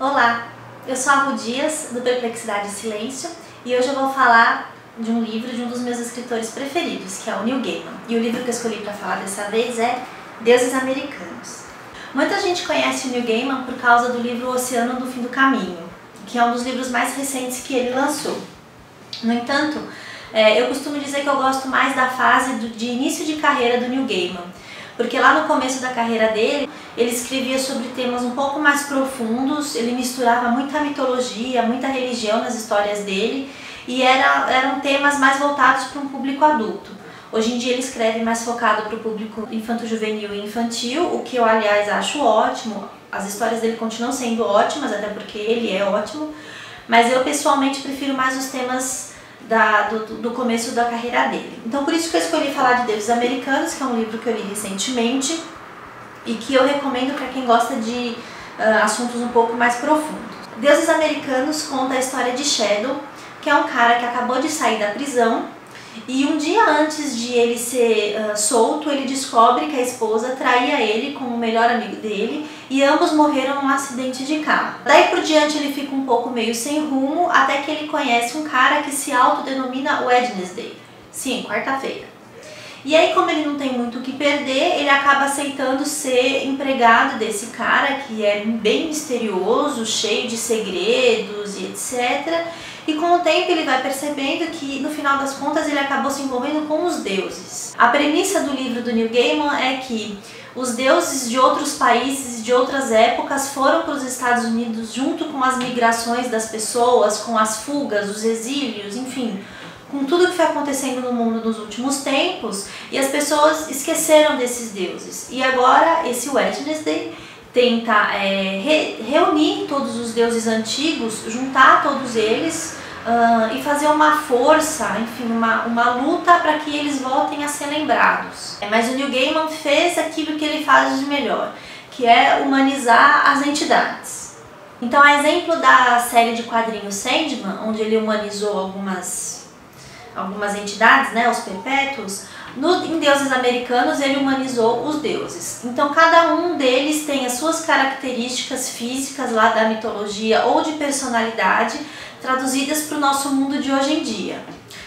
Olá, eu sou a Ru Dias, do Perplexidade e Silêncio, e hoje eu vou falar de um livro de um dos meus escritores preferidos, que é o Neil Gaiman. E o livro que eu escolhi para falar dessa vez é Deuses Americanos. Muita gente conhece o Neil Gaiman por causa do livro O Oceano do Fim do Caminho, que é um dos livros mais recentes que ele lançou. No entanto, eu costumo dizer que eu gosto mais da fase de início de carreira do Neil Gaiman, porque lá no começo da carreira dele, ele escrevia sobre temas um pouco mais profundos, ele misturava muita mitologia, muita religião nas histórias dele, e eram temas mais voltados para um público adulto. Hoje em dia ele escreve mais focado para o público infanto-juvenil e infantil, o que eu, aliás, acho ótimo. As histórias dele continuam sendo ótimas, até porque ele é ótimo, mas eu pessoalmente prefiro mais os temas do começo da carreira dele. Então por isso que eu escolhi falar de Deuses Americanos, que é um livro que eu li recentemente e que eu recomendo para quem gosta de assuntos um pouco mais profundos. Deuses Americanos conta a história de Shadow, que é um cara que acabou de sair da prisão e um dia antes de ele ser solto, ele descobre que a esposa traía ele com o melhor amigo dele e ambos morreram num acidente de carro. Daí por diante ele fica um pouco meio sem rumo, até que ele conhece um cara que se autodenomina Wednesday. Sim, quarta-feira. E aí, como ele não tem muito o que perder, ele acaba aceitando ser empregado desse cara, que é bem misterioso, cheio de segredos e etc. E com o tempo ele vai percebendo que, no final das contas, ele acabou se envolvendo com os deuses. A premissa do livro do Neil Gaiman é que os deuses de outros países, de outras épocas, foram para os Estados Unidos junto com as migrações das pessoas, com as fugas, os exílios, enfim, com tudo que foi acontecendo no mundo nos últimos tempos, e as pessoas esqueceram desses deuses. E agora esse Wednesday tenta reunir todos os deuses antigos, juntar todos eles e fazer uma força, enfim, uma luta para que eles voltem a ser lembrados. Mas o Neil Gaiman fez aquilo que ele faz de melhor, que é humanizar as entidades. Então, a exemplo da série de quadrinhos Sandman, onde ele humanizou algumas entidades, né, os perpétuos, em Deuses Americanos ele humanizou os deuses. Então cada um deles tem as suas características físicas lá da mitologia ou de personalidade traduzidas para o nosso mundo de hoje em dia.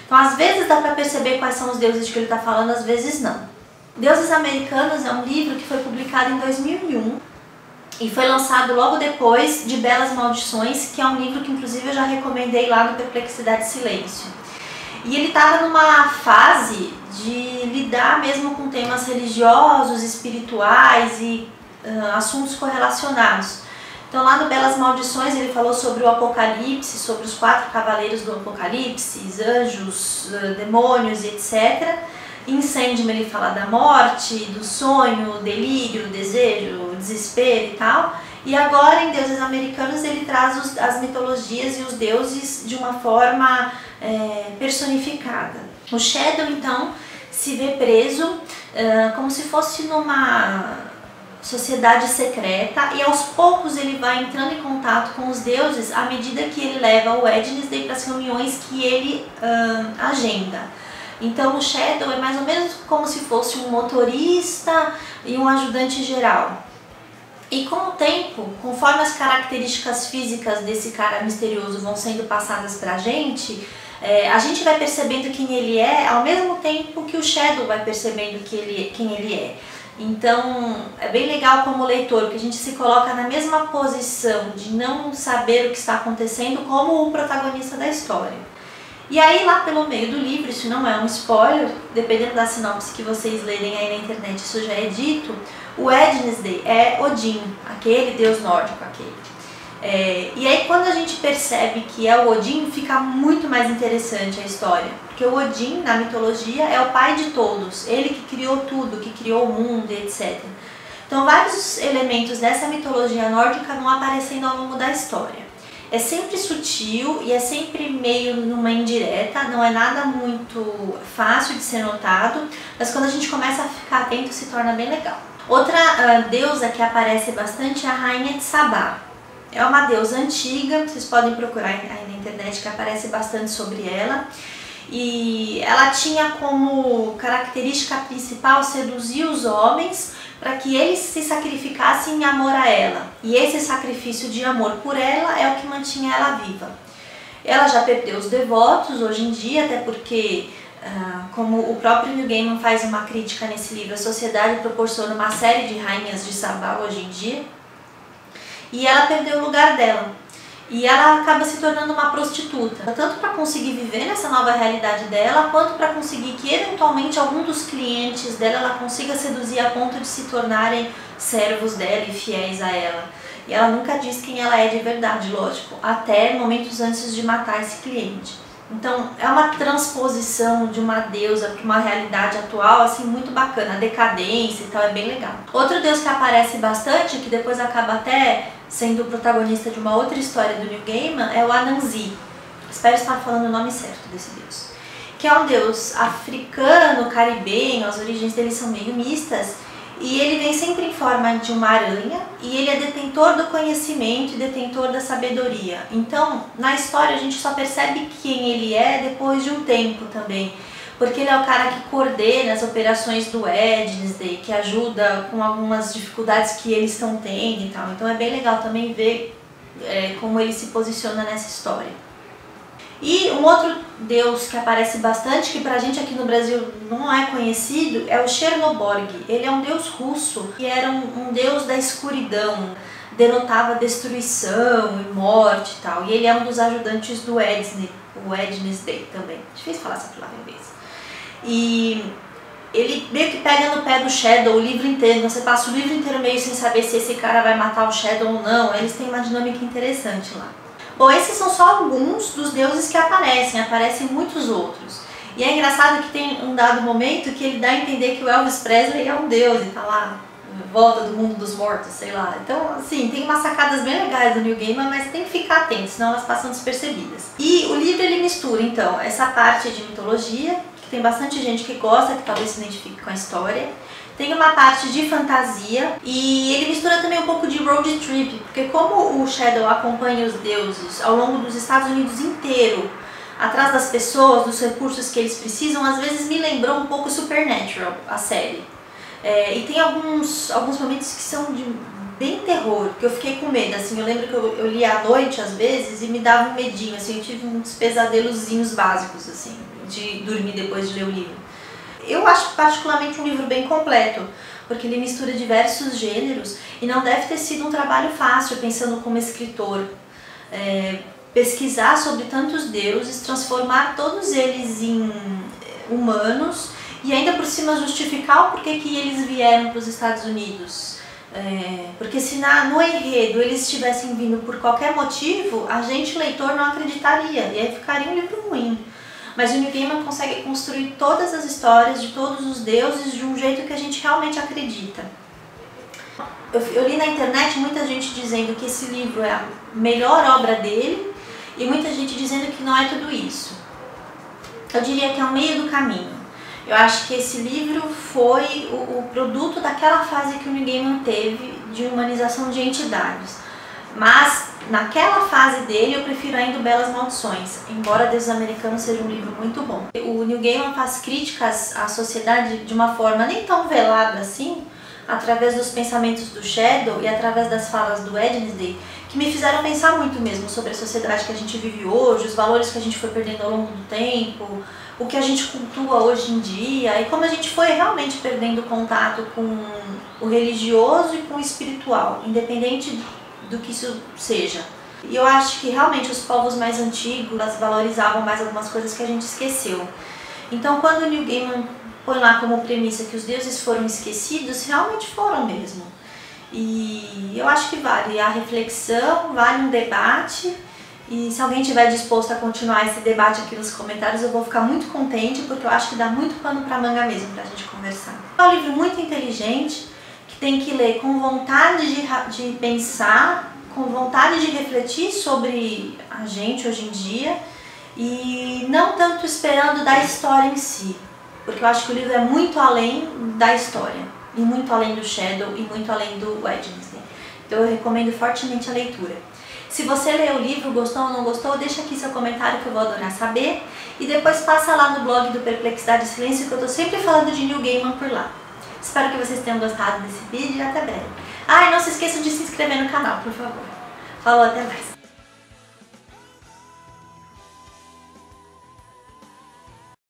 Então às vezes dá para perceber quais são os deuses de que ele está falando, às vezes não. Deuses Americanos é um livro que foi publicado em 2001 e foi lançado logo depois de Belas Maldições, que é um livro que inclusive eu já recomendei lá no Perplexidade e Silêncio. E ele estava numa fase de lidar mesmo com temas religiosos, espirituais e assuntos correlacionados. Então lá no Belas Maldições ele falou sobre o Apocalipse, sobre os 4 cavaleiros do Apocalipse, anjos, demônios e etc. Em Sandman ele fala da morte, do sonho, delírio, desejo, desespero e tal. E agora em Deuses Americanos ele traz as mitologias e os deuses de uma forma personificada. O Shadow então se vê preso como se fosse numa sociedade secreta e aos poucos ele vai entrando em contato com os deuses à medida que ele leva o Wednesday para as reuniões que ele agenda. Então o Shadow é mais ou menos como se fosse um motorista e um ajudante geral. E com o tempo, conforme as características físicas desse cara misterioso vão sendo passadas pra gente, a gente vai percebendo quem ele é ao mesmo tempo que o Shadow vai percebendo quem ele é. Então é bem legal como leitor, que a gente se coloca na mesma posição de não saber o que está acontecendo como o protagonista da história. E aí lá pelo meio do livro, isso não é um spoiler, dependendo da sinopse que vocês lerem aí na internet, isso já é dito, o Wednesday é Odin, aquele deus nórdico, e aí quando a gente percebe que é o Odin, fica muito mais interessante a história, porque o Odin na mitologia é o pai de todos, ele que criou tudo, que criou o mundo, etc. Então vários elementos dessa mitologia nórdica vão aparecendo ao longo da história. É sempre sutil e é sempre meio numa indireta, não é nada muito fácil de ser notado, mas quando a gente começa a ficar atento se torna bem legal. Outra deusa que aparece bastante é a Rainha de Sabá. É uma deusa antiga, vocês podem procurar aí na internet que aparece bastante sobre ela. E ela tinha como característica principal seduzir os homens para que ele se sacrificasse em amor a ela. E esse sacrifício de amor por ela é o que mantinha ela viva. Ela já perdeu os devotos hoje em dia, até porque, como o próprio Neil Gaiman faz uma crítica nesse livro, a sociedade proporciona uma série de rainhas de Sabá hoje em dia, e ela perdeu o lugar dela. E ela acaba se tornando uma prostituta, tanto para conseguir viver nessa nova realidade dela, quanto para conseguir que eventualmente algum dos clientes dela ela consiga seduzir a ponto de se tornarem servos dela e fiéis a ela. E ela nunca diz quem ela é de verdade, lógico, até momentos antes de matar esse cliente. Então é uma transposição de uma deusa para uma realidade atual assim muito bacana, a decadência e tal, é bem legal. Outro deus que aparece bastante, que depois acaba até sendo o protagonista de uma outra história do Neil Gaiman, é o Anansi. Espero estar falando o nome certo desse deus. Que é um deus africano, caribenho, as origens dele são meio mistas, e ele vem sempre em forma de uma aranha, e ele é detentor do conhecimento e detentor da sabedoria. Então, na história a gente só percebe quem ele é depois de um tempo também, porque ele é o cara que coordena as operações do Wednesday, que ajuda com algumas dificuldades que eles estão tendo e tal. Então é bem legal também ver como ele se posiciona nessa história. E um outro deus que aparece bastante, que pra gente aqui no Brasil não é conhecido, é o Chernoborg. Ele é um deus russo, que era um deus da escuridão, denotava destruição e morte e tal. E ele é um dos ajudantes do Wednesday, o Wednesday também. Difícil falar essa palavra em inglês. E ele meio que pega no pé do Shadow o livro inteiro, você passa o livro inteiro meio sem saber se esse cara vai matar o Shadow ou não. Eles têm uma dinâmica interessante lá. Bom, esses são só alguns dos deuses que aparecem muitos outros. E é engraçado que tem um dado momento que ele dá a entender que o Elvis Presley é um deus e tá lá, volta do mundo dos mortos, sei lá. Então, assim, tem umas sacadas bem legais do Neil Gaiman, mas tem que ficar atento, senão elas passam despercebidas. E o livro ele mistura, então, essa parte de mitologia, que tem bastante gente que gosta, que talvez se identifique com a história. Tem uma parte de fantasia e ele mistura também um pouco de road trip, porque como o Shadow acompanha os deuses ao longo dos Estados Unidos inteiro, atrás das pessoas, dos recursos que eles precisam, às vezes me lembrou um pouco Supernatural, a série. E tem alguns momentos que são de bem terror, que eu fiquei com medo, assim, eu lembro que eu li à noite às vezes e me dava um medinho, assim, eu tive uns pesadelozinhos básicos, assim, de dormir depois de ler o livro. Eu acho particularmente um livro bem completo, porque ele mistura diversos gêneros e não deve ter sido um trabalho fácil, pensando como escritor. Pesquisar sobre tantos deuses, transformar todos eles em humanos e ainda por cima justificar o porquê que eles vieram para os Estados Unidos. Porque se no enredo eles tivessem vindo por qualquer motivo, a gente, leitor, não acreditaria e aí ficaria um livro ruim. Mas o Neil Gaiman consegue construir todas as histórias de todos os deuses de um jeito que a gente realmente acredita. Eu li na internet muita gente dizendo que esse livro é a melhor obra dele e muita gente dizendo que não é tudo isso. Eu diria que é o meio do caminho. Eu acho que esse livro foi o produto daquela fase que o Neil Gaiman teve de humanização de entidades. Mas naquela fase dele eu prefiro ainda o Belas Maldições, embora Deuses Americanos seja um livro muito bom. O Neil Gaiman faz críticas à sociedade de uma forma nem tão velada assim, através dos pensamentos do Shadow e através das falas do Wednesday, que me fizeram pensar muito mesmo sobre a sociedade que a gente vive hoje, os valores que a gente foi perdendo ao longo do tempo, o que a gente cultua hoje em dia e como a gente foi realmente perdendo contato com o religioso e com o espiritual, independente do que isso seja. E eu acho que realmente os povos mais antigos valorizavam mais algumas coisas que a gente esqueceu. Então quando o Neil Gaiman põe lá como premissa que os deuses foram esquecidos, realmente foram mesmo. E eu acho que vale a reflexão, vale um debate. E se alguém estiver disposto a continuar esse debate aqui nos comentários, eu vou ficar muito contente, porque eu acho que dá muito pano pra manga mesmo pra gente conversar. É um livro muito inteligente, tem que ler com vontade de pensar, com vontade de refletir sobre a gente hoje em dia e não tanto esperando da história em si, porque eu acho que o livro é muito além da história e muito além do Shadow e muito além do Wednesday. Então eu recomendo fortemente a leitura. Se você leu o livro, gostou ou não gostou, deixa aqui seu comentário que eu vou adorar saber e depois passa lá no blog do Perplexidade e Silêncio que eu tô sempre falando de Neil Gaiman por lá. Espero que vocês tenham gostado desse vídeo e até breve. Ah, e não se esqueçam de se inscrever no canal, por favor. Falou, até mais.